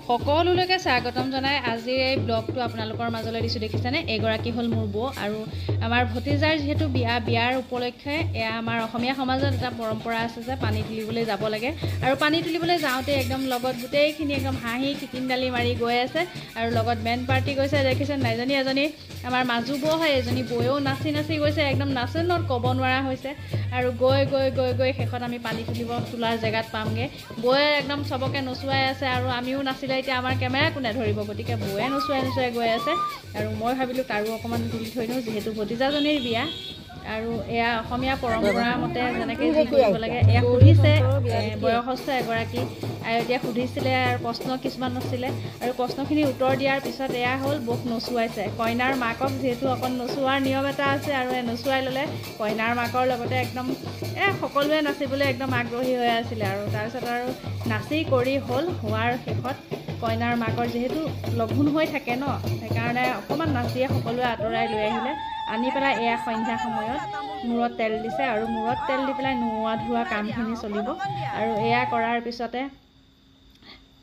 সকলোলৈকে স্বাগতম জনাই আজিৰ এই ব্লগটো আপোনালোকৰ মাজলৈ দিছোঁ। দেখিছেনে, এগৰাকী হ'ল মোৰ বৌ আৰু আমাৰ ভতিজাৰ যিহেতু বিয়াৰ উপলক্ষে এয়া আমাৰ অসমীয়া সমাজত এটা পৰম্পৰা আছে যে পানী তুলিবলৈ যাব লাগে আৰু পানী তুলিবলৈ যাওঁতে একদম লগত গোটেইখিনি একদম হাঁহি খিকিন্দালি মাৰি গৈ আছে আৰু লগত বেণ্ড পাৰ্টি গৈছে। দেখিছে নাইজনী এজনী আমাৰ মাজু বৌ হয়, এজনী বৌয়েও নাচি নাচি গৈছে, একদম নাচনত ক'ব নোৱাৰা হৈছে আৰু গৈ গৈ গৈ গৈ শেষত আমি পানী তোলাৰ জেগাত পামগৈ। বৌয়ে একদম চবকে নচুৱাই আছে আৰু আমিও নাচিলে এতিয়া আমাৰ কেমেৰা কোনে ধৰিব, গতিকে বৌয়ে নচুৱাই গৈ আছে আৰু মই ভাবিলোঁ তাৰো অকণমান তুলি থৈ দিওঁ যিহেতু ভতিজাজনীৰ বিয়া আৰু এয়া অসমীয়া পৰম্পৰা মতে যেনেকৈ যি কৰিব লাগে। এয়া সুধিছে বয়সস্থ এগৰাকী আয়তীয়ে সুধিছিলে আৰু প্ৰশ্ন কিছুমান আছিলে আৰু প্ৰশ্নখিনিৰ উত্তৰ দিয়াৰ পিছত এয়া হ'ল বৌক নচুৱাইছে। কইনাৰ মাকক যিহেতু অকণ নচুৱাৰ নিয়ম এটা আছে আৰু নচুৱাই ল'লে কইনাৰ মাকৰ লগতে একদম সকলোৱে নাচিবলৈ একদম আগ্ৰহী হৈ আছিলে আৰু তাৰপিছত আৰু নাচি কৰি হোৱাৰ শেষত কইনাৰ মাকৰ যিহেতু লঘোণ হৈ থাকে ন, সেইকাৰণে অকণমান নাচিয়ে সকলোৱে আঁতৰাই লৈ আহিলে, আনি পেলাই এয়া সন্ধ্যা সময়ত মূৰত তেল দিছে আৰু মূৰত তেল দি পেলাই নোওৱা ধোৱা কামখিনি চলিব আৰু এয়া কৰাৰ পিছতে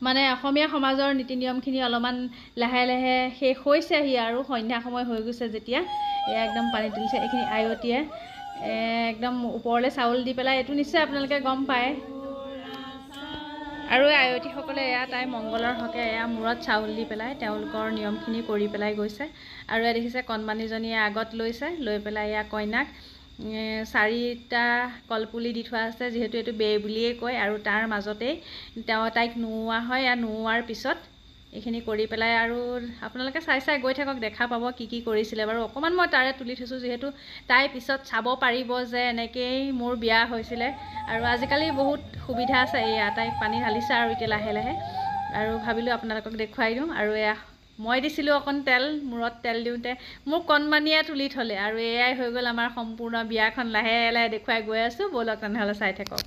মানে অসমীয়া সমাজৰ নীতি নিয়মখিনি অলপমান লাহে লাহে শেষ হৈছেহি আৰু সন্ধ্যা সময় হৈ গৈছে যেতিয়া এয়া একদম পানী তুলিছে। এইখিনি আয়তীয়ে একদম ওপৰলৈ চাউল দি পেলাই, এইটো নিশ্চয় আপোনালোকে গম পায় আৰু আয়তীসকলে এয়া তাই মংগলৰ হকে এয়া মূৰত চাউল দি পেলাই তেওঁলোকৰ নিয়মখিনি কৰি পেলাই গৈছে আৰু এয়া দেখিছে কণমানিজনীয়ে আগত লৈছে, লৈ পেলাই এয়া কইনাক 4টা কলপুলি দি থোৱা আছে, যিহেতু এইটো বে বুলিয়েই কয় আৰু তাৰ মাজতেই তাইক নোওৱা হয়। এয়া নোওৱাৰ পিছত এইখিনি কৰি পেলাই আৰু আপোনালোকে চাই গৈ থাকক, দেখা পাব কি কি কৰিছিলে বাৰু। অকণমান মই তাৰে তুলি থৈছোঁ যিহেতু তাই পিছত চাব পাৰিব যে এনেকেই মোৰ বিয়া হৈছিলে আৰু আজিকালি বহুত সুবিধা আছে। এয়া তাইক পানী ঢালিছে আৰু এতিয়া লাহে লাহে আৰু ভাবিলোঁ আপোনালোকক দেখুৱাই দিওঁ আৰু এয়া মই দিছিলোঁ অকণ তেল, মূৰত তেল দিওঁতে মোৰ কণমানিয়ে তুলি থ'লে আৰু এয়াই হৈ গ'ল আমাৰ সম্পূৰ্ণ বিয়াখন। লাহে লাহে দেখুৱাই গৈ আছোঁ, ব'লক তেনেহ'লে চাই থাকক।